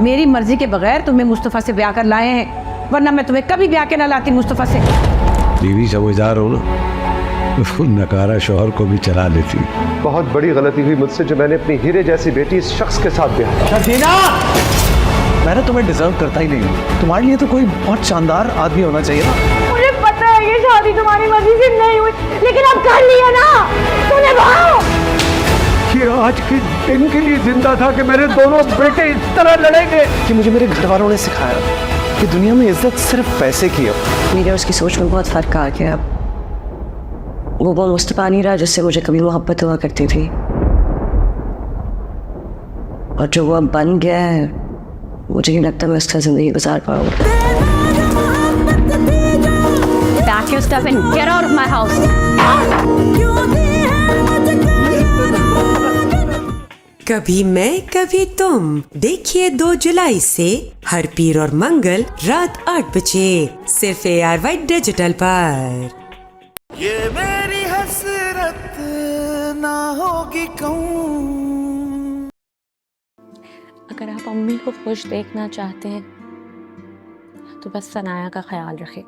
मेरी मर्जी के बगैर तुम्हें मुस्तफ़ा से ब्याह कर लाए हैं, वरना मैं तुम्हें कभी ब्याह के ना लाती मुस्तफ़ा से। बीवी समझदार हो ना, तो नकारा शौहर को भी चला लेती। बहुत बड़ी गलती हुई मुझसे जो मैंने अपनी हीरे जैसी बेटी इस शख्स के साथ ब्याह। शर्जीना, मैं ना तुम्हें डिजर्व करता ही नहीं हूँ। तुम्हारे लिए तो कोई बहुत शानदार आदमी होना चाहिए ना। मुझे पता है ये शादी तुम्हारी मर्जी से नहीं हुई, लेकिन अब कर लिया ना, तो निभाओ। ये आज के दिन के लिए जिंदा था कि मेरे दोनों बेटे इस तरह लड़ेंगे। कि मुझे मेरे घर वालों ने सिखाया कि दुनिया में इज्जत सिर्फ पैसे की है। मेरे और उसकी सोच में बहुत फर्क आ गया। वो मुस्तफा नहीं रहा जिससे मुझे कभी मोहब्बत हुआ करती थी, और जो वो अब बन गया है, मुझे नहीं लगता मैं उसका जिंदगी गुजार पाऊंगा। Pack your stuff and get out of my house. कभी मैं कभी तुम देखिए 2 जुलाई से हर पीर और मंगल रात 8 बजे सिर्फ ARY डिजिटल पर। ये मेरी हसरत ना होगी कहूँ। अगर आप अम्मी को खुश देखना चाहते हैं तो बस सनाया का ख्याल रखें।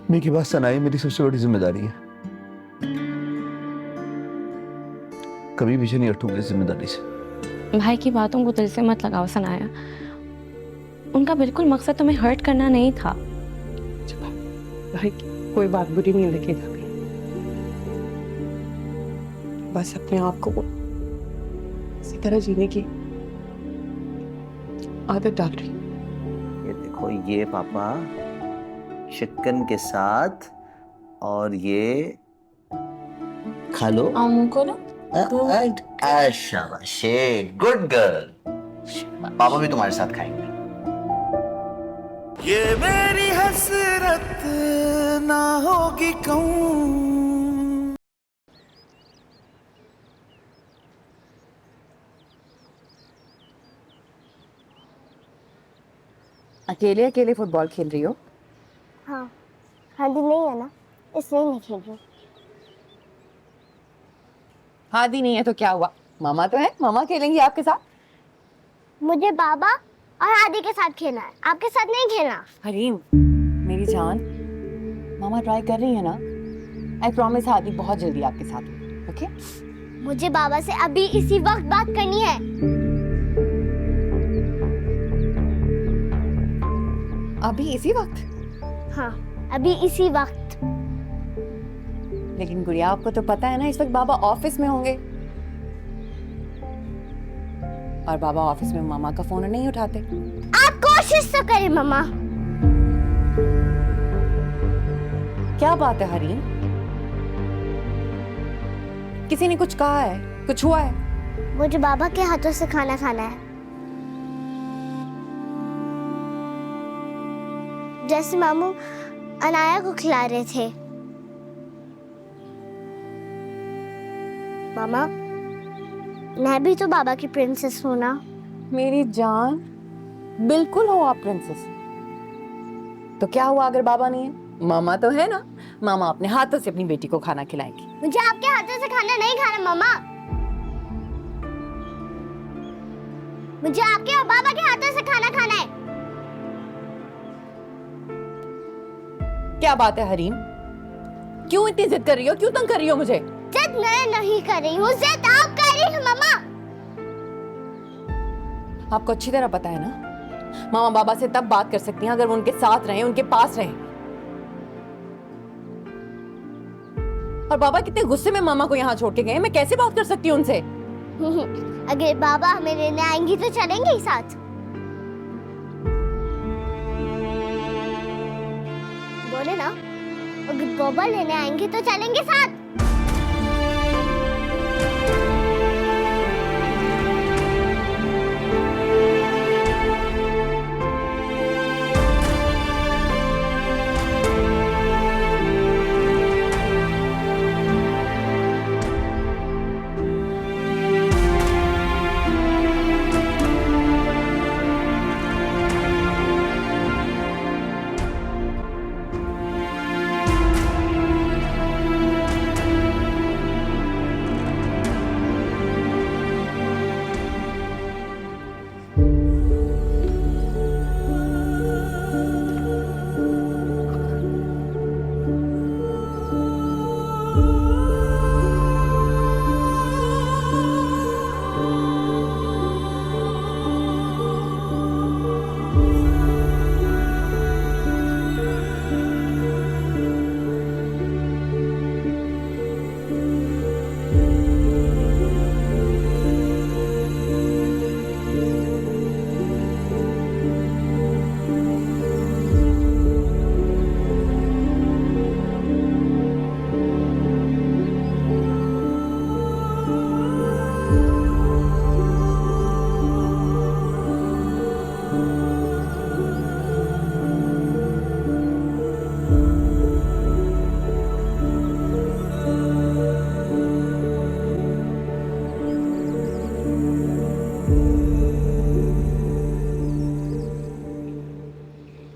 मेरी की बात सनाई मेरी सबसे बड़ी जिम्मेदारी है। कभी पीछे नहीं हटूंगा इस जिम्मेदारी से। भाई की बातों को दिल से मत लगाओ सनाया, उनका बिल्कुल मकसद तुम्हें हर्ट करना नहीं था। भाई कोई बात बुरी नहीं लगेगा, बस अपने आप को इसी तरह जीने की आदत डाल रही। ये देखो, ये पापा चिकन के साथ, और ये खा लो। को ना शाबाश, गुड गर्ल। पापा भी तुम्हारे साथ खाएंगे। ये मेरी हसरत ना होगी कहूँ। अकेले अकेले फुटबॉल खेल रही हो? हाँ, हादी नहीं है ना, इसलिए नहीं खेल रही। हादी नहीं है तो क्या हुआ, मामा तो है, मामा खेलेंगी आपके साथ। मुझे बाबा और हादी के साथ खेलना है, आपके साथ नहीं खेलना। हरीम मेरी जान, मामा ट्राई कर रही है ना। आई प्रॉमिस हादी बहुत जल्दी आपके साथ होगी, ओके? मुझे बाबा से अभी इसी वक्त बात करनी है। अभी इसी वक्त? हाँ, अभी इसी वक्त। लेकिन गुड़िया, आपको तो पता है ना इस वक्त बाबा ऑफिस में होंगे, और बाबा ऑफिस में मामा का फोन नहीं उठाते। आप कोशिश तो करें मामा। क्या बात है हरीम, किसी ने कुछ कहा है, कुछ हुआ है? मुझे बाबा के हाथों से खाना खाना है, जैसे मामू अनाया को खिला रहे थे। मामा, मैं भी तो बाबा की प्रिंसेस हूँ ना। मेरी जान, बिल्कुल हो आप प्रिंसेस। तो क्या हुआ अगर बाबा नहीं है? मामा तो है ना, मामा अपने हाथों से अपनी बेटी को खाना खिलाएंगी। मुझे आपके हाथों से खाना नहीं खाना मामा, मुझे आपके और बाबा के हाथों से खाना खाना है। क्या बात है हरीम, क्यों इतनी जिद कर रही हो, क्यों तंग कर रही हो मुझे? जिद मैं नहीं कर रही हूँ, जिद आप कर रही हो मामा। आपको अच्छी तरह पता है ना, मामा बाबा से तब बात कर सकती हैं अगर वो उनके साथ रहे, उनके पास रहे। और बाबा कितने गुस्से में मामा को यहाँ छोड़ के गए, मैं कैसे बात कर सकती हूँ उनसे? अगर बाबा हमें लेने आएंगी तो चलेंगे ही साथ। बोले ना, अगर बाबा लेने आएंगे तो चलेंगे साथ।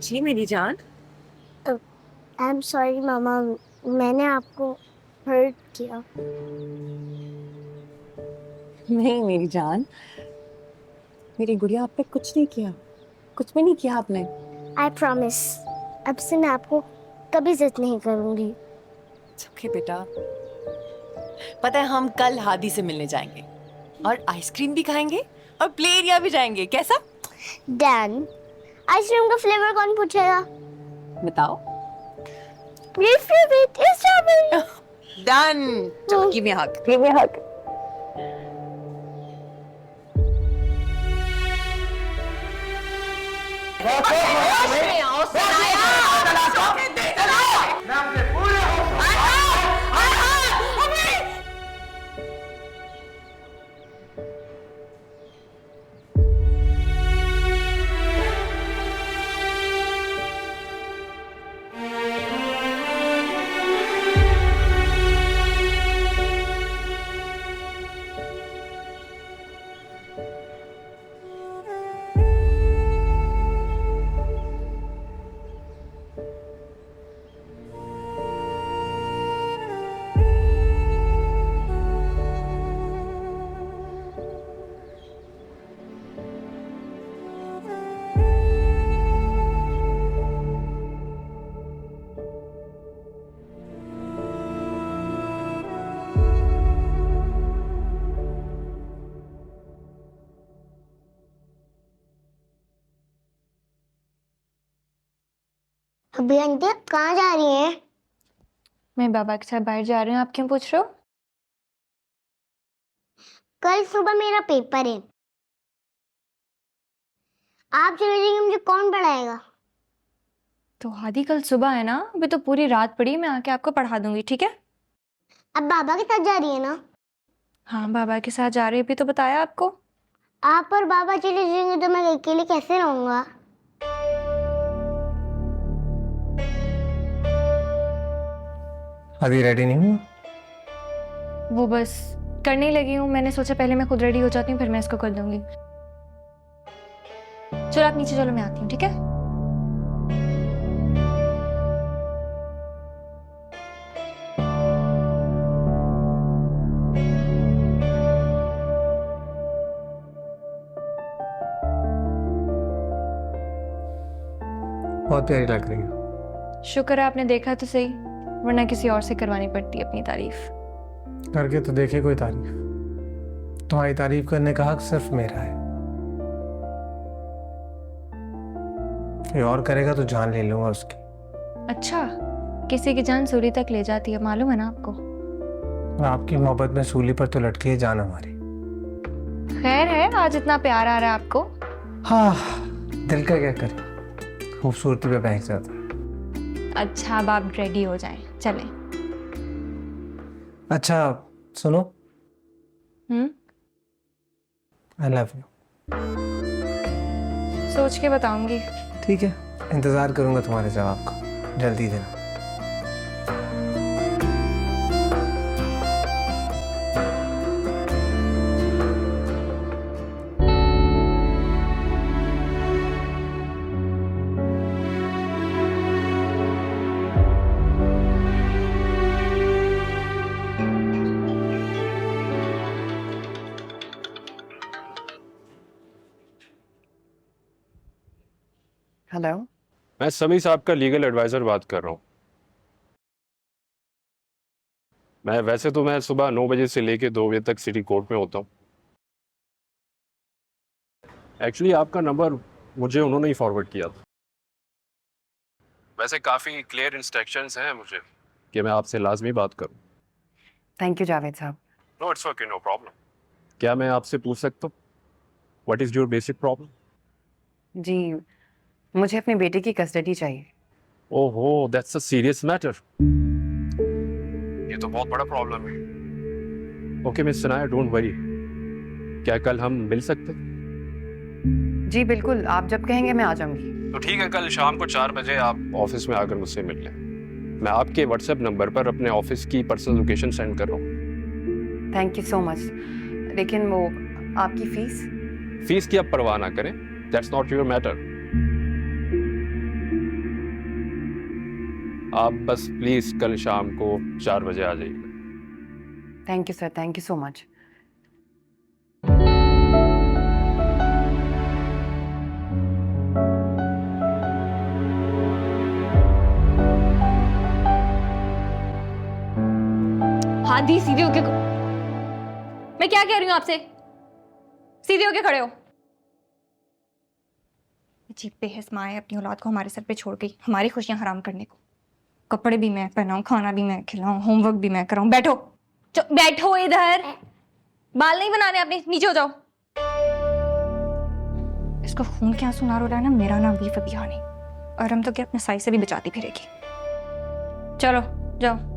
जी मेरी जान। आई एम सॉरी मामा, मैंने आपको हर्ट किया। नहीं मेरी जान, मेरी गुड़िया आप पे कुछ नहीं किया, कुछ भी नहीं किया आपने। आई प्रॉमिस, अब से मैं आपको कभी जिद नहीं करूंगी। ओके बेटा, पता है हम कल हादी से मिलने जाएंगे और आइसक्रीम भी खाएंगे और प्ले एरिया भी जाएंगे, कैसा? डन। आइसक्रीम का फ्लेवर कौन पूछेगा? बताओ। मेरी फेवरेट इज स्ट्रॉबेरी। डन। चलो गिव मी हग। गिव मी हग। अभी आंटी आप कहाँ जा रही हैं? मैं बाबा के साथ बाहर जा रही हूँ। आप क्यों पूछ रहे हो? कल सुबह मेरा पेपर है। आप चले जाएंगे, मुझे कौन पढ़ाएगा? तो हादी कल सुबह है ना, अभी तो पूरी रात पड़ी, मैं आके आपको पढ़ा दूंगी, ठीक है? अब बाबा के साथ जा रही है ना? हाँ बाबा के साथ जा रही है, अभी तो बताया आपको। आप और बाबा चले जाएंगे तो मैं अकेले कैसे रहूंगा? अभी रेडी नहीं हूँ। वो बस करने ही लगी हूँ, मैंने सोचा पहले मैं खुद रेडी हो जाती हूँ फिर मैं इसको कर दूंगी। चलो आप नीचे चलो, मैं आती हूँ, ठीक है? बहुत प्यारी लग रही हो। शुक्र है आपने देखा तो सही, वरना किसी और से करवानी पड़ती है अपनी तारीफ। करके तो देखे कोई तारीफ। तुम्हारी तारीफ करने का हक सिर्फ मेरा है। कोई और करेगा तो जान ले लूंगा उसकी। अच्छा, किसी की जान सूली तक ले जाती है, मालूम है ना आपको? और आपकी मोहब्बत में सूली पर तो लटकी है जान हमारी। खैर है, आज इतना प्यार आ रहा है आपको। हाँ, दिल का क्या करे, खूबसूरती पे बहक जाता है। अच्छा अब आप रेडी हो जाएं, चलें। अच्छा सुनो, आई लव यू। सोच के बताऊंगी। ठीक है, इंतजार करूंगा तुम्हारे जवाब का, जल्दी देना। हेलो, मैं समी साहब का लीगल एडवाइजर बात कर रहा हूँ। वैसे तो मैं सुबह 9 बजे से लेके 2 बजे तक सिटी कोर्ट में होता हूँ। एक्चुअली आपका नंबर मुझे उन्होंने ही फॉरवर्ड किया था। वैसे काफ़ी क्लियर इंस्ट्रक्शंस हैं मुझे कि मैं आपसे लाजमी बात करूँ। थैंक यू जावेद साहब। No it's okay, no problem. क्या मैं आपसे पूछ सकता हूँ, what is your basic problem? जी, मुझे अपने बेटे की कस्टडी चाहिए। ओहो, दैट्स अ सीरियस मैटर। ये तो बहुत बड़ा प्रॉब्लम है। Okay miss Sanaya, don't worry. क्या कल हम मिल सकते हैं? जी बिल्कुल, आप जब कहेंगे मैं आ जाऊंगी। तो ठीक है, कल शाम को 4 बजे आप ऑफिस में आकर मुझसे मिल लें। मैं आपके व्हाट्सएप नंबर पर अपने ऑफिस की पर्सनल लोकेशन सेंड कर रहा हूँ। Thank you so much. लेकिन वो आपकी फीस? फीस की आप परवाह ना करें, दैट्स नॉट योर मैटर। आप बस प्लीज कल शाम को 4 बजे आ जाइएगा। Thank you sir, thank you so much. हाथ दी, सीधे होके। मैं क्या कह रही हूँ आपसे? सीधे होके खड़े हो। अजीब बेहस माँ है, अपनी औलाद को हमारे सर पे छोड़ गई, हमारी खुशियां हराम करने को। कपड़े भी मैं पहनाऊं, खाना भी मैं खिलाऊं, होमवर्क भी मैं कराऊं। बैठो, बैठो इधर। बाल नहीं बनाने अपने, नीचे हो जाओ। इसका खून क्या सुना रो रहा है ना, मेरा नाम भी फबिहा नहीं। और हम तो क्या अपने साई से भी बचाती फिरेगी। चलो जाओ।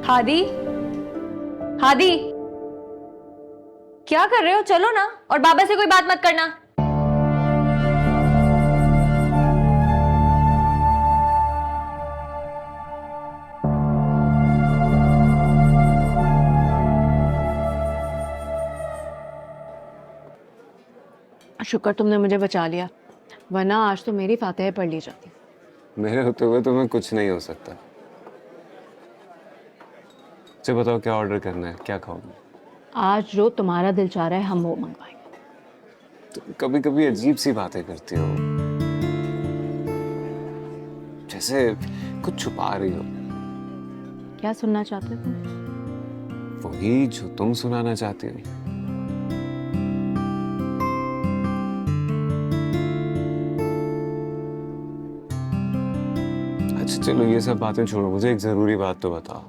हादी, हादी, क्या कर रहे हो? चलो ना, और बाबा से कोई बात मत करना। शुक्र तुमने मुझे बचा लिया, वरना आज तो मेरी फातिहा पढ़ ली जाती। मेरे होते हुए तुम्हें कुछ नहीं हो सकता। अच्छा बताओ क्या ऑर्डर करना है, क्या खाओगे? आज जो तुम्हारा दिल चाह रहा है हम वो मंगवाएंगे। तुम कभी कभी अजीब सी बातें करती हो, जैसे कुछ छुपा रही हो। क्या सुनना चाहते हो तुम? वही जो तुम सुनाना चाहती हो। अच्छा चलो ये सब बातें छोड़ो, मुझे एक जरूरी बात तो बताओ।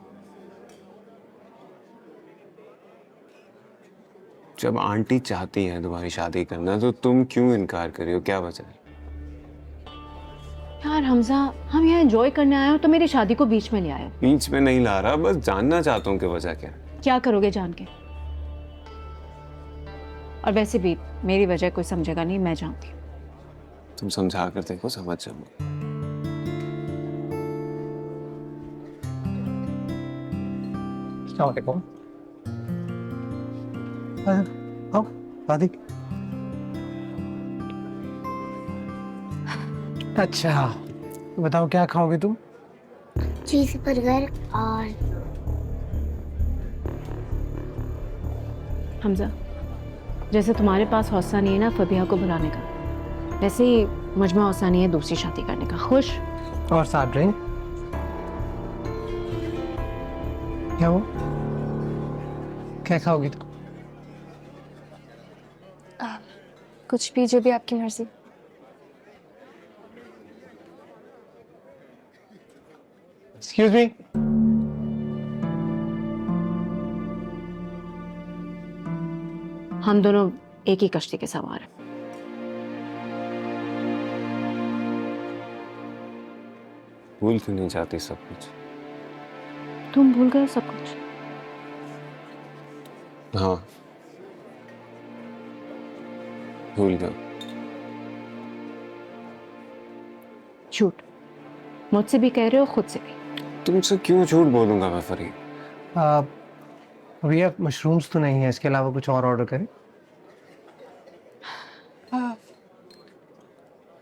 जब आंटी चाहती हैं तुम्हारी शादी करना तो तुम क्यों इनकार कर रही हो, क्या वजह है? यार हमजा, हम यहाँ एंजॉय करने आए हो तो मेरी शादी को बीच में ले आए हो। बीच में नहीं ला रहा, बस जानना चाहता हूँ कि वजह क्या है। क्या करोगे जान के? और वैसे भी मेरी वजह कोई समझेगा नहीं, मैं जानती हूँ। तुम समझा कर देखो, समझ जाओ। आओ दादी। अच्छा बताओ क्या खाओगे तुम? चीज बर्गर और हमजा, जैसे तुम्हारे पास हौसला नहीं है ना फबिहा को बुलाने का, वैसे ही मुझ में हौसला नहीं है दूसरी शादी करने का। खुश? और साथ ड्रिंक क्या वो? क्या खाओगे तुम? कुछ भी, जो भी आपकी मर्जी। Excuse me. हम दोनों एक ही कश्ती के सवार हैं। भूल क्यों नहीं जाती सब कुछ? तुम भूल गए सब कुछ? हाँ भूल गया। झूठ, मुझसे भी कह रहे हो, खुद से भी। तुमसे क्यों झूठ बोलूंगा मैं फरीद? भैया मशरूम्स तो नहीं है, इसके अलावा कुछ और ऑर्डर करें?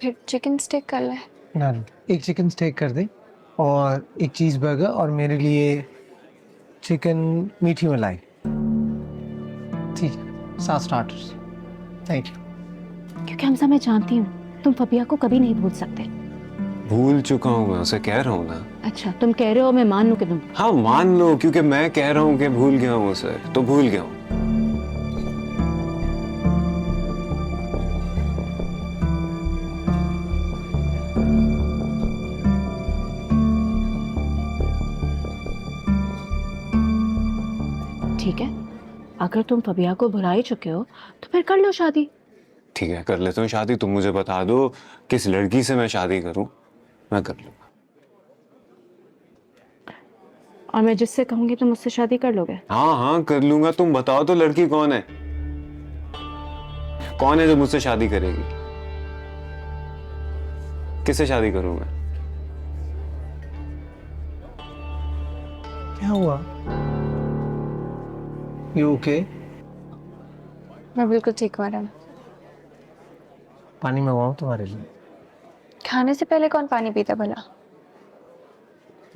फिर चिकन स्टेक कर ले। ना एक चिकन स्टेक कर दे और एक चीज़ बर्गर और मेरे लिए चिकन मीठी मलाई। ठीक है, 7 स्टार्टर्स। Thank you. क्योंकि हमसा मैं जानती हूँ तुम फबिहा को कभी नहीं भूल सकते। भूल चुका हूँ, मैं उसे कह रहा हूँ ना। अच्छा तुम कह रहे हो, मैं मान लूं कि तुम? हाँ मान लो, क्योंकि मैं कह रहा हूँ कि भूल गया हूँ उसे, तो भूल गया हूँ। ठीक है, अगर तुम फबिहा को भुला ही चुके हो तो फिर कर लो शादी। ठीक है कर लेता हूँ शादी। तुम मुझे बता दो किस लड़की से मैं शादी करूँ, मैं कर लूँगा। और मैं जिससे कहूंगी तुम उससे शादी कर लोगे? हाँ हाँ कर लूंगा। तुम बताओ तो लड़की कौन है? कौन है जो मुझसे शादी करेगी? किससे शादी करूं मैं? क्या हुआ? You okay? मैं बिल्कुल ठीक हूँ मैडम। पानी मंगवाऊं तुम्हारे लिए? खाने से पहले कौन पानी पीता भला?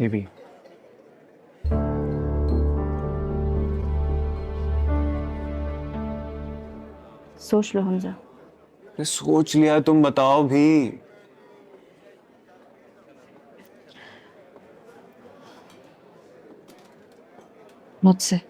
ये भी। सोच लो हमजा। सोच लिया, तुम बताओ भी। मुझसे।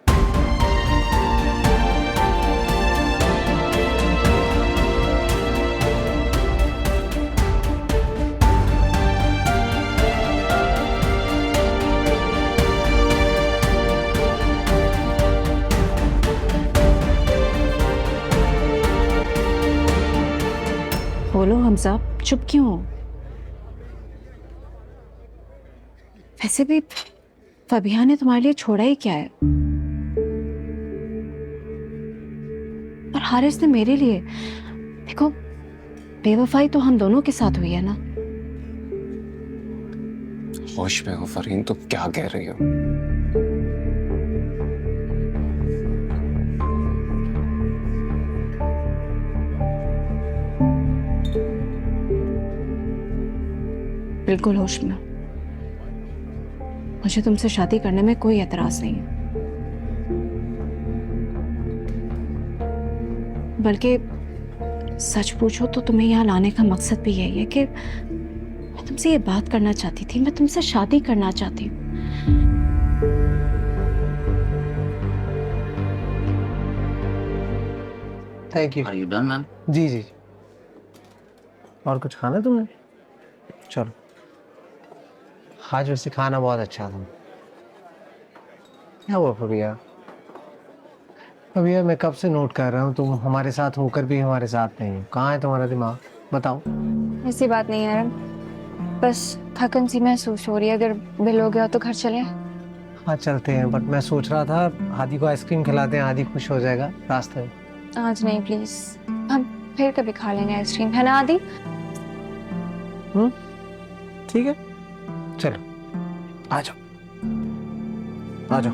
बोलो हमजा, चुप क्यों हो? वैसे भी फबिहा ने तुम्हारे लिए छोड़ा ही क्या है? और हारिस ने मेरे लिए, देखो बेवफाई तो हम दोनों के साथ हुई है ना। होश में हो फरहीन, तुम क्या कह रही हो? बिल्कुल होश में। मुझे तुमसे शादी करने में कोई एतराज नहीं है, बल्कि सच पूछो तो तुम्हें यहाँ लाने का मकसद भी यही है कि मैं तुमसे ये बात करना चाहती थी, मैं तुमसे शादी करना चाहती हूँ। Thank you. Are you done, ma'am? जी जी। और कुछ खाना तुमने? चलो। आज वैसे खाना बहुत अच्छा था। क्या हुआ फबिया? फबिया, मैं कब से नोट कर रहा हूँ तुम हमारे साथ होकर भी हमारे साथ नहीं हो। कहाँ है तुम्हारा दिमाग? बताओ। ऐसी बात नहीं है मैडम, बस थकन सी महसूस हो रही है। अगर बिल हो गया तो घर चले। हाँ चलते हैं, बट मैं सोच रहा था आदि को आइसक्रीम खिलाते हैं, आदि खुश हो जाएगा रास्ते में। आज नहीं प्लीज, हम फिर कभी खा लेंगे आइसक्रीम, है ना आदि? ठीक है, चलो आ जाओ, आ जाओ,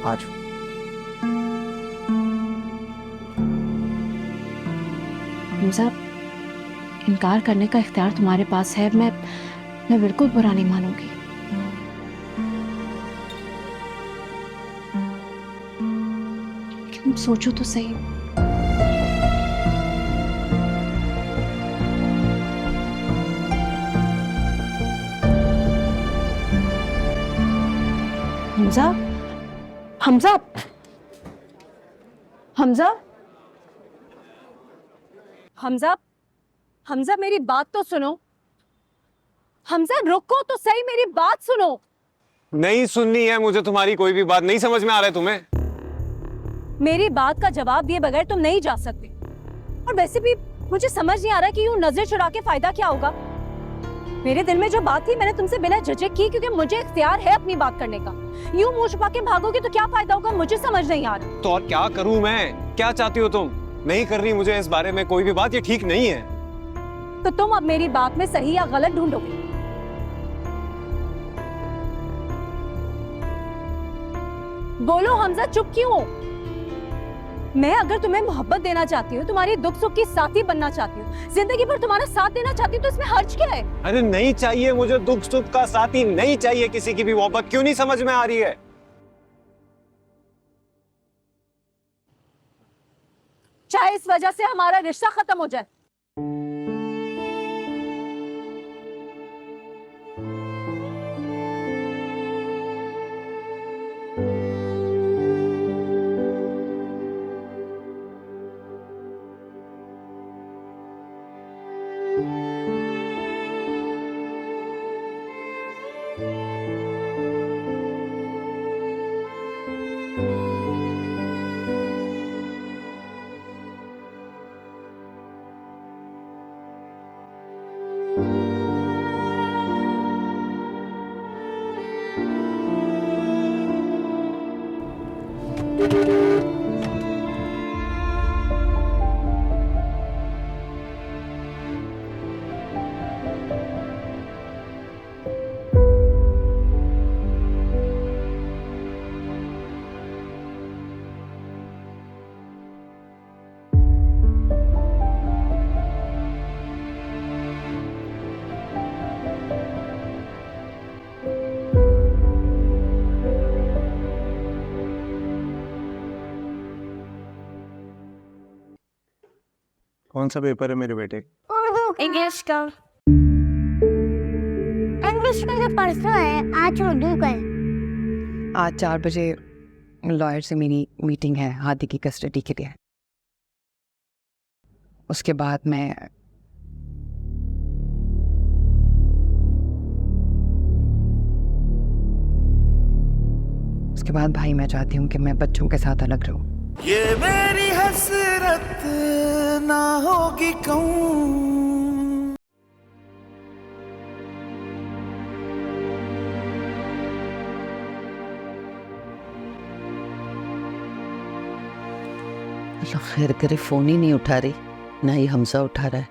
आ जाओ। हमजा, इनकार करने का इख्तियार तुम्हारे पास है। मैं बिल्कुल बुरा नहीं मानूंगी। तुम सोचो तो सही। हमजा, हमजा, हमजा, हमजा, हमजा, मेरी बात तो सुनो। हमजा रुको तो सही, मेरी बात सुनो। नहीं सुननी है मुझे तुम्हारी कोई भी बात। नहीं समझ में आ रहा है तुम्हें? मेरी बात का जवाब दिए बगैर तुम नहीं जा सकते। और वैसे भी मुझे समझ नहीं आ रहा कि यूं नजर चुरा के फायदा क्या होगा। मेरे दिल में जो बात थी मैंने तुमसे बिना झिझक की, क्योंकि मुझे इख्तियार है अपनी बात करने का। यूं मुंह छुपा के भागोगे तो क्या फायदा होगा, मुझे समझ नहीं आ रहा। तो और क्या करूं मैं? क्या चाहती हो तुम? नहीं कर रही मुझे इस बारे में कोई भी बात, ये ठीक नहीं है। तो तुम अब मेरी बात में सही या गलत ढूंढोगे। बोलो हमजा, चुप क्यों हो? मैं अगर तुम्हें मोहब्बत देना चाहती हूँ, तुम्हारी दुख सुख की साथी बनना चाहती हूँ, जिंदगी भर तुम्हारा साथ देना चाहती हूँ, तो इसमें हर्ज क्या है? अरे नहीं चाहिए मुझे दुख सुख का साथी, नहीं चाहिए किसी की भी मोहब्बत। क्यों नहीं समझ में आ रही है? चाहे इस वजह से हमारा रिश्ता खत्म हो जाए। कौन सा पेपर है मेरे बेटे? इंग्लिश का। इंग्लिश का जो परसों है, आज उर्दू का है। आज 4 बजे लॉयर से मेरी मीटिंग है हादी की कस्टडी के लिए। उसके बाद भाई मैं चाहती हूँ कि मैं बच्चों के साथ अलग रहूं। ये मेरी हसरत ना होगी कहूँ। अल्लाह खैर करे, फोन ही नहीं उठा रही, ना ही हमजा उठा रहा है।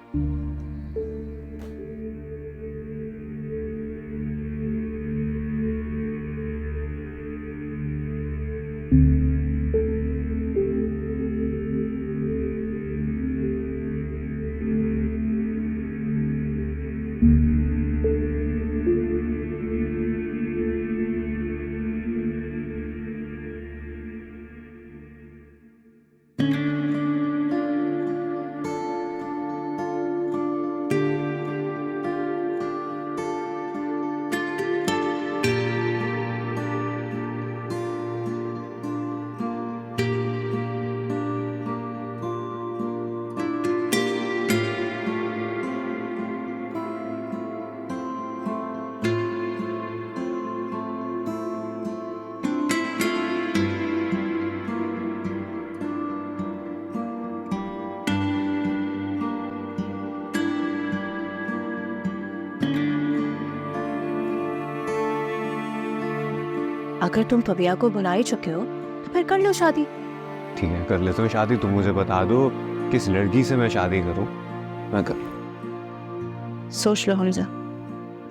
अगर तुम पविया को बुला ही चुके हो तो फिर कर लो शादी। ठीक है, कर लेता हूँ शादी। तुम मुझे बता दो किस लड़की से मैं शादी करूँ, मैं कर। सोच लो हमजा।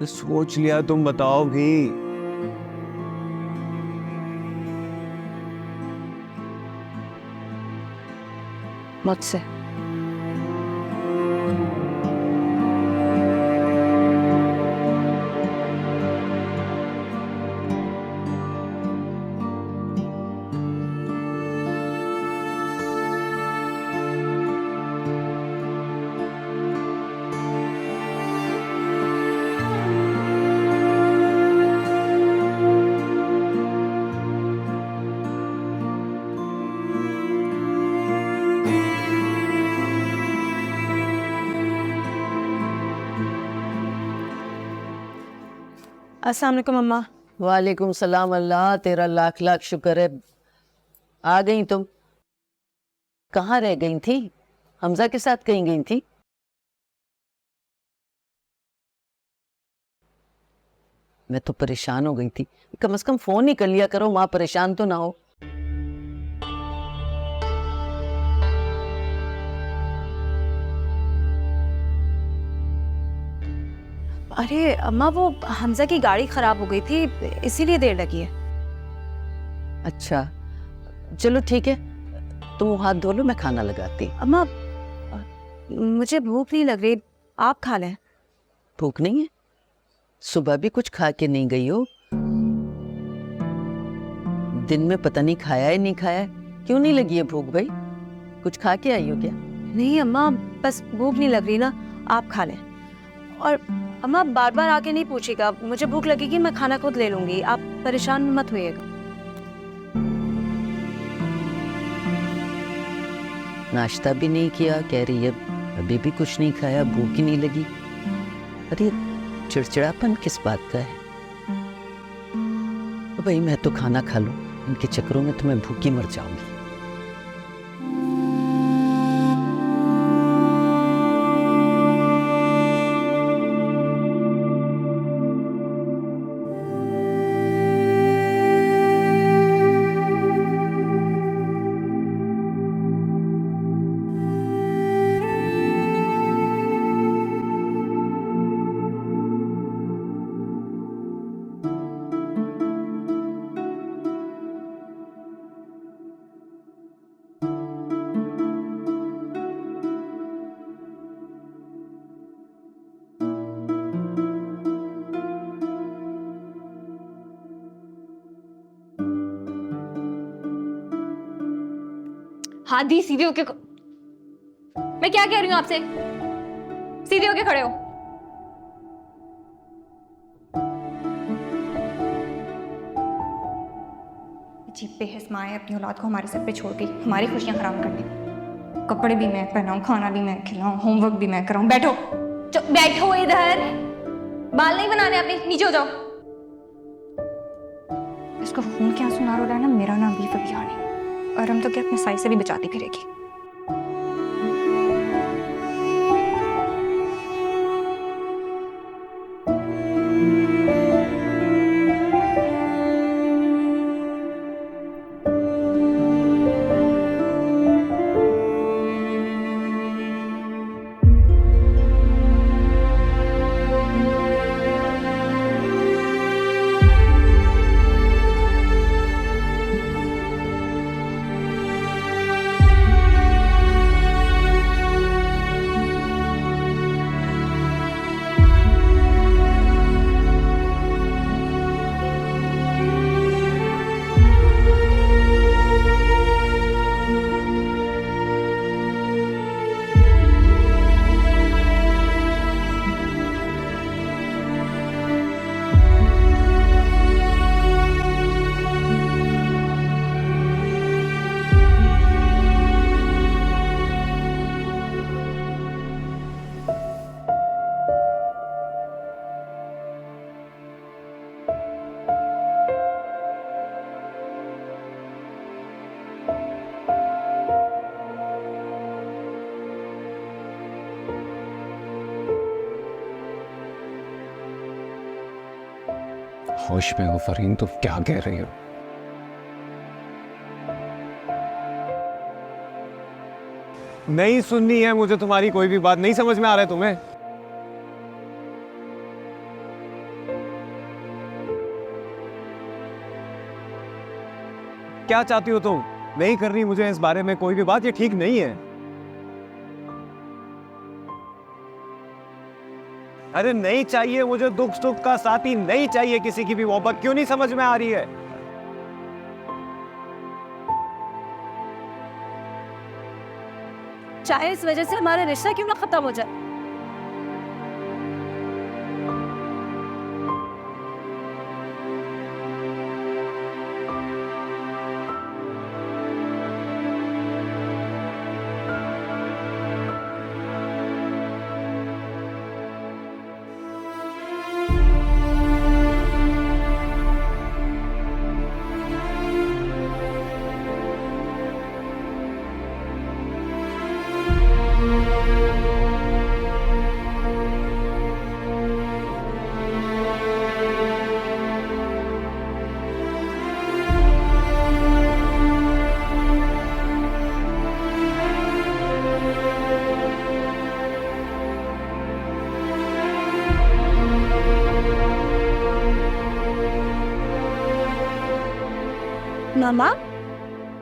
सोच लिया, तुम बताओ भी। मुझसे। अस्सलाम वालेकुम अम्मा। वालेकुम सलाम। अल्लाह तेरा लाख लाख शुक्र है, आ गई तुम। कहाँ रह गई थी? हमजा के साथ कहीं गई थी? मैं तो परेशान हो गई थी। कम से कम फोन ही कर लिया करो, माँ परेशान तो ना हो। अरे अम्मा, वो हमजा की गाड़ी खराब हो गई थी, इसीलिए देर लगी है। अच्छा चलो ठीक है, तुम हाथ धो लो, मैं खाना लगाती। अम्मा मुझे भूख नहीं लग रही, आप खा लें। भूख नहीं है? सुबह भी कुछ खा के नहीं गई हो? दिन में पता नहीं खाया है नहीं खाया है, क्यों नहीं लगी है भूख भाई? कुछ खा के आई हो क्या? नहीं अम्मा, बस भूख नहीं लग रही ना, आप खा लें। और अम्मा बार बार आके नहीं पूछेगा, मुझे भूख लगेगी मैं खाना खुद ले लूंगी, आप परेशान मत होइएगा। नाश्ता भी नहीं किया, कह रही है अभी भी कुछ नहीं खाया, भूख ही नहीं लगी। अरे चिड़चिड़ापन किस बात का है? तो भाई मैं तो खाना खा लूं, इनके चक्करों में तो मैं भूखी मर जाऊंगी। हादी सीधे होके मैं क्या कह रही हूँ आपसे? सीधे होके खड़े हो। अजीब बेहस माँ है, अपनी औलाद को हमारे सर पे छोड़ गई हमारी खुशियां हराम करने। कपड़े भी मैं पहनाऊं, खाना भी मैं खिलाऊं, होमवर्क भी मैं कराऊं। बैठो, बैठो इधर। बाल नहीं बनाने अपने, नीचे हो जाओ। इसका खून क्या सुना रहा है ना, मेरा नाम भी फबिया नहीं, और हम तो क्या अपने साई से भी बचाती फिरेगी। होश में हो फरीन, तो क्या कह रही हो? नहीं सुननी है मुझे तुम्हारी कोई भी बात, नहीं समझ में आ रहा है तुम्हें? क्या चाहती हो तुम? नहीं कर रही मुझे इस बारे में कोई भी बात, ये ठीक नहीं है। अरे नहीं चाहिए मुझे दुख सुख का साथी, नहीं चाहिए किसी की भी मोहब्बत। क्यों नहीं समझ में आ रही है? चाहे इस वजह से हमारा रिश्ता क्यों ना खत्म हो जाए। मामा,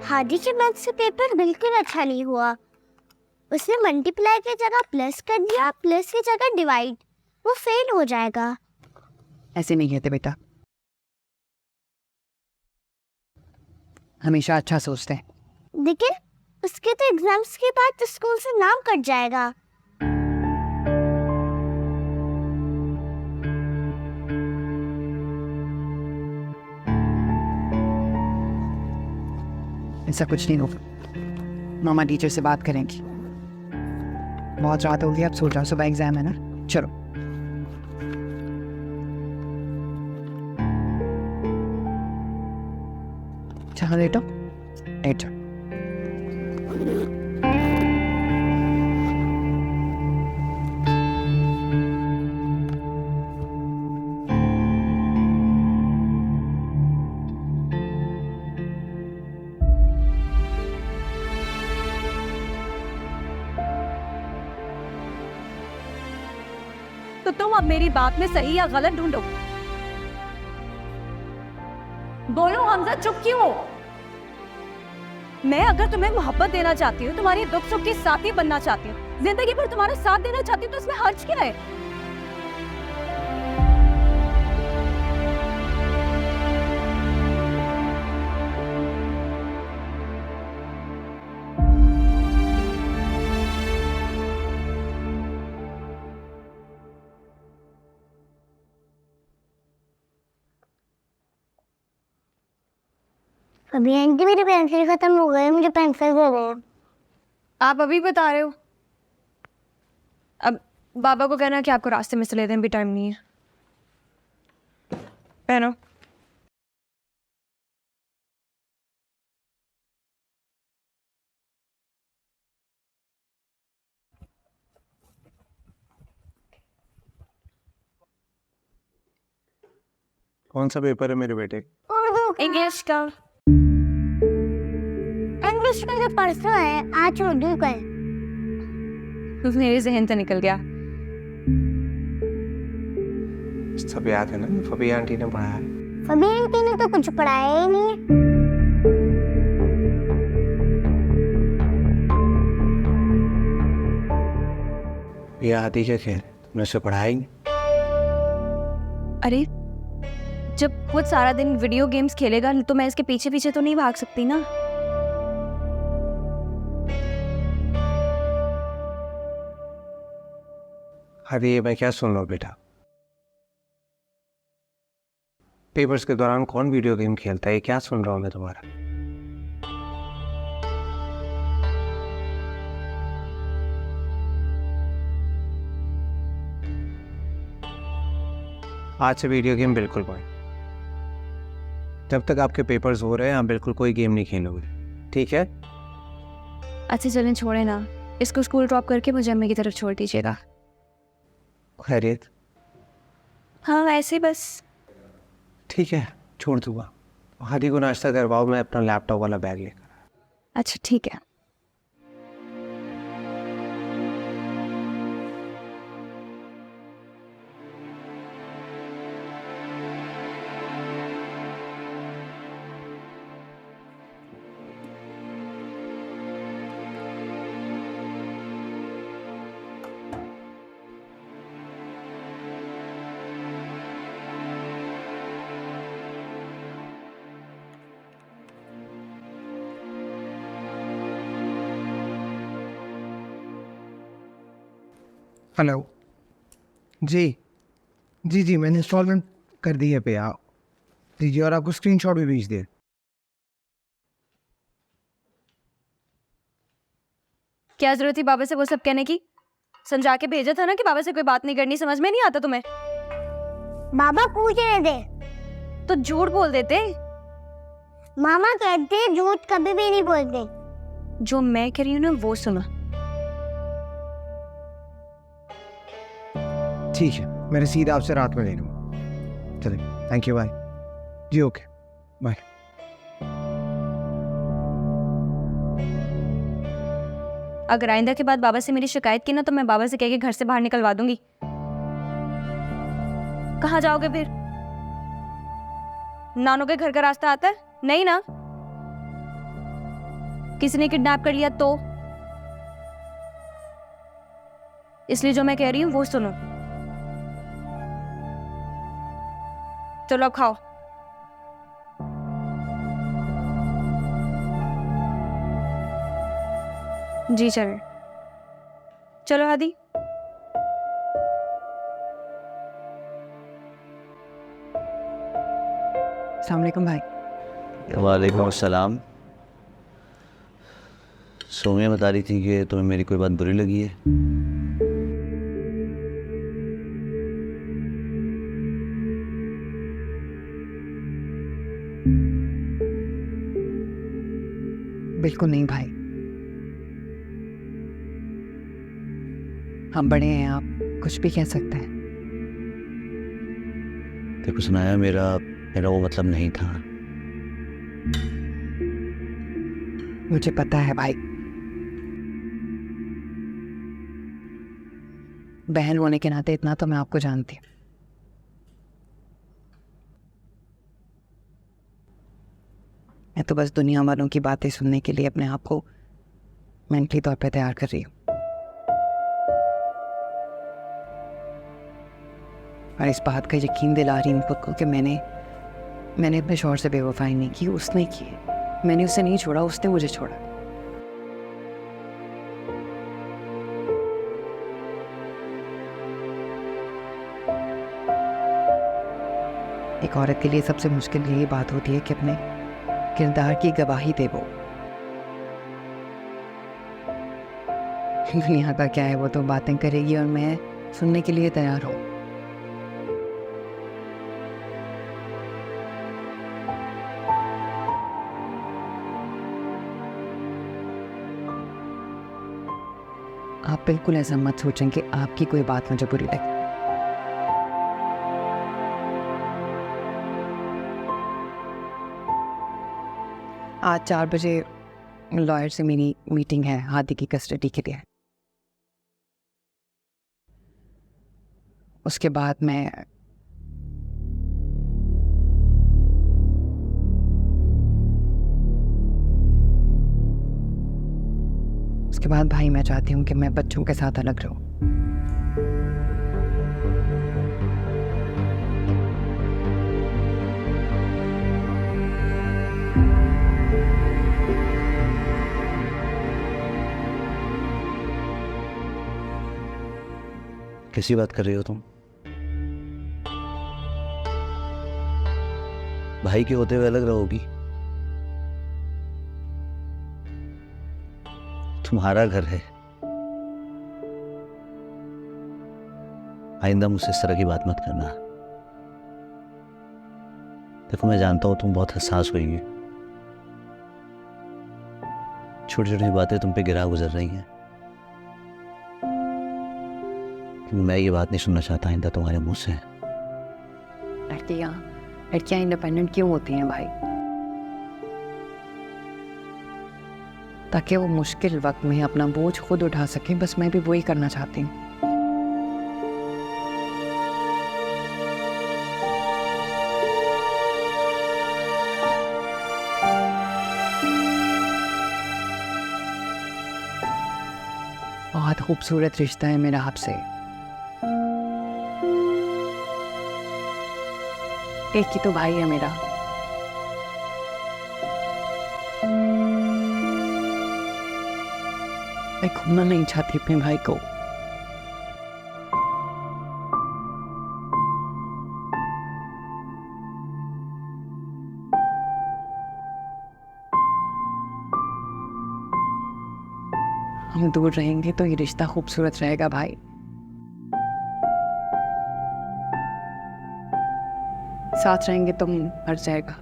हादी के मैथ्स से पेपर बिल्कुल अच्छा नहीं हुआ। उसने मल्टीप्लाई की जगह प्लस कर दिया, प्लस की जगह डिवाइड। वो फेल हो जाएगा। ऐसे नहीं कहते बेटा, हमेशा अच्छा सोचते हैं। देखिए, उसके तो एग्जाम्स के बाद स्कूल से नाम कट जाएगा। ऐसा कुछ नहीं होगा। मामा टीचर से बात करेंगी। बहुत रात हो गई, अब सो जाओ, सुबह एग्जाम है ना। चलो। चलो लेटो, लेटो। तो तुम अब मेरी बात में सही या गलत ढूंढो। बोलो हमजा, चुप क्यों हो? मैं अगर तुम्हें मोहब्बत देना चाहती हूँ, तुम्हारी दुख सुख की साथी बनना चाहती हूँ, जिंदगी भर तुम्हारा साथ देना चाहती हूँ, तो इसमें हर्ज क्या है? अभी आंटी मेरी पेंसिल खत्म हो गई, मुझे पेंसिल दे दो। आप अभी बता रहे हो? अब बाबा को कहना कि आपको रास्ते में से ले दें, भी टाइम नहीं है। पहनो। कौन सा पेपर है मेरे बेटे? इंग्लिश का। इंग्लिश का जो परसों है, आज उर्दू का है। मेरे जहन से निकल गया। सब याद है ना, फबी आंटी ने पढ़ाया है। फबी आंटी ने तो कुछ पढ़ाया ही नहीं है। ये आदि क्या कह रहे, तुमने उसे पढ़ाया ही नहीं? अरे जब वो सारा दिन वीडियो गेम्स खेलेगा तो मैं इसके पीछे पीछे तो नहीं भाग सकती ना। अरे ये मैं क्या सुन रहा हूँ बेटा? पेपर्स के दौरान कौन वीडियो गेम खेलता है? ये क्या सुन रहा हूँ मैं तुम्हारा? आज से वीडियो गेम बिल्कुल बंद। जब तक आपके पेपर्स हो रहे हैं आप बिल्कुल कोई गेम नहीं खेलोगे, ठीक है? अच्छा चलें, छोड़े ना इसको, स्कूल ड्रॉप करके मुझे अम्मी की तरफ छोड़ दीजिएगा। खैरियत? हाँ ऐसे बस। ठीक है, छोड़ दूंगा। हादी को नाश्ता करवाओ, मैं अपना लैपटॉप वाला बैग लेकर। अच्छा ठीक है। हेलो जी जी मैंने इंस्टॉलमेंट कर दी है पे आप दीजिए, और आपको स्क्रीनशॉट भी भेज दिए। क्या जरूरत थी बाबा से वो सब कहने की? समझा के भेजा था ना कि बाबा से कोई बात नहीं करनी। समझ में नहीं आता तुम्हें? बाबा पूछ रहे थे तो झूठ बोल देते। मामा कहते झूठ कभी भी नहीं बोलते। जो मैं कह रही हूँ ना वो सुनो। ठीक है, मैं रसीद आपसे रात में ले लूँगा। चलिए, थैंक यू, बाय जी। Okay bye. अगर आइंदा के बाद बाबा से मेरी शिकायत की ना तो मैं बाबा से कह के घर से बाहर निकलवा दूंगी। कहाँ जाओगे फिर? नानों के घर का रास्ता आता है? नहीं ना? किसी ने किडनैप कर लिया तो? इसलिए जो मैं कह रही हूँ वो सुनो। चलो अब खाओ। जी चलो चलो हादी। अस्सलाम वालेकुम भाई। वालेकुम अस्सलाम। सोमिया बता रही थी कि तुम्हें मेरी कोई बात बुरी लगी है। बिल्कुल नहीं भाई, हम बड़े हैं, आप कुछ भी कह सकते हैं। देखो सुनाया, मेरा वो मतलब नहीं था। मुझे पता है भाई, बहन होने के नाते इतना तो मैं आपको जानती हूँ। मैं तो बस दुनिया वालों की बातें सुनने के लिए अपने आप को मेंटली तौर पे तैयार कर रही हूँ। और इस बात का यकीन दिला रही हूँ खुद को कि मैंने अपने शौहर से बेवफाई नहीं की, उसने की। मैंने उसे नहीं छोड़ा, उसने मुझे छोड़ा। एक औरत के लिए सबसे मुश्किल यही बात होती है कि किरदार की गवाही दे वो। दुनिया का क्या है, वो तो बातें करेगी और मैं सुनने के लिए तैयार हूँ। आप बिल्कुल ऐसा मत सोचें कि आपकी कोई बात मुझे बुरी लगे। आज 4 बजे लॉयर से मेरी मीटिंग है हादी की कस्टडी के लिए। उसके बाद भाई मैं चाहती हूँ कि मैं बच्चों के साथ अलग रहूं। कैसी बात कर रही हो तुम? भाई के होते हुए अलग रहोगी? तुम्हारा घर है, आइंदा मुझसे इस तरह की बात मत करना। देखो मैं जानता हूं तुम बहुत हसास हुई है, छोटी छोटी बातें तुम पे गिरा गुजर रही हैं, क्योंकि मैं ये बात नहीं सुनना चाहता आइंदा तुम्हारे मुंह से। लड़कियां इंडिपेंडेंट क्यों होती हैं भाई? ताकि वो मुश्किल वक्त में अपना बोझ खुद उठा सके। बस मैं भी वही करना चाहती हूँ। बहुत खूबसूरत रिश्ता है मेरा आपसे। एक ही तो भाई है मेरा। मैं खोना नहीं चाहती अपने भाई को। हम दूर रहेंगे तो ये रिश्ता खूबसूरत रहेगा भाई। साथ रहेंगे तो मर जाएगा।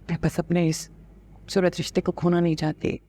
मैं बस अपने इस खूबसूरत रिश्ते को खोना नहीं चाहती।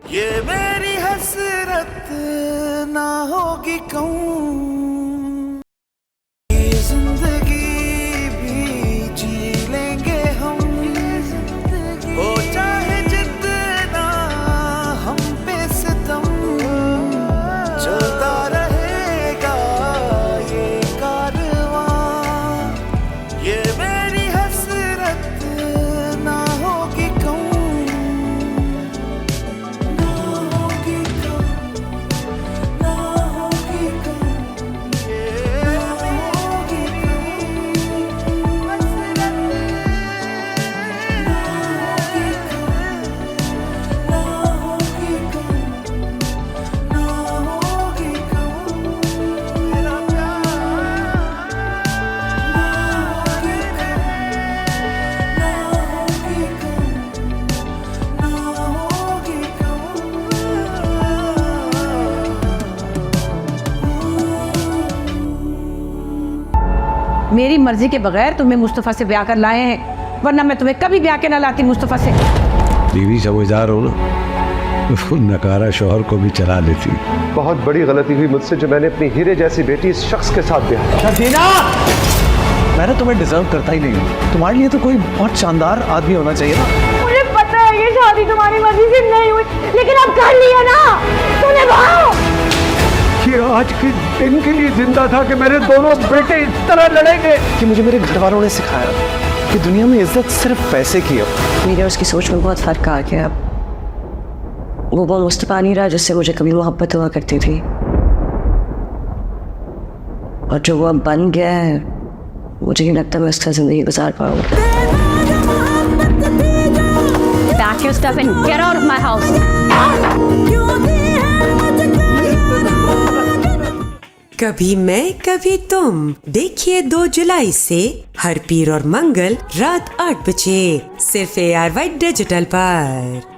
ये मेरी हसरत ना होगी कहूँ, ये जिंदगी भी जी लेंगे हम, ओ चाहे जितना हम पे सितम, चलता रहेगा ये कारवां। ये मेरी हसरत ना होगी कहूँ, मेरी मर्जी के बगैर तुम्हें मुस्तफ़ा से ब्याह कर लाए हैं, वरना मैं तुम्हें कभी ब्याह के ना लाती मुस्तफ़ा से। बीवी समझदार हो ना, वो नकारा शौहर को भी चला लेती। बहुत बड़ी गलती हुई मुझसे जो मैंने अपनी हीरे जैसी बेटी इस शख्स के साथ ब्याह किया। शर्जीना, मैं ना तुम्हें डिजर्व करता ही नहीं हूँ। तुम्हारे लिए तो कोई बहुत शानदार आदमी होना चाहिए ना। मुझे पता है ये शादी तुम्हारी मर्जी से नहीं हुई, लेकिन अब कर लिया ना, तो निभाओ। ये आज के दिन के लिए जिंदा था कि मेरे दोनों बेटे इस तरह लड़ेंगे। कि मुझे मेरे घर वालों ने सिखाया कि दुनिया में इज्जत सिर्फ पैसे की है। मेरे और उसकी सोच में बहुत फर्क आ गया। वो मुस्तफा नहीं रहा जिससे मुझे कभी मोहब्बत हुआ करती थी, और जो वो अब बन गया है मुझे नहीं लगता मैं उसका जिंदगी गुजार पाऊंगा। Pack your stuff and get out of my house. कभी मैं कभी तुम देखिए 2 जुलाई से हर पीर और मंगल रात 8 बजे सिर्फ AR वाइट डिजिटल पर।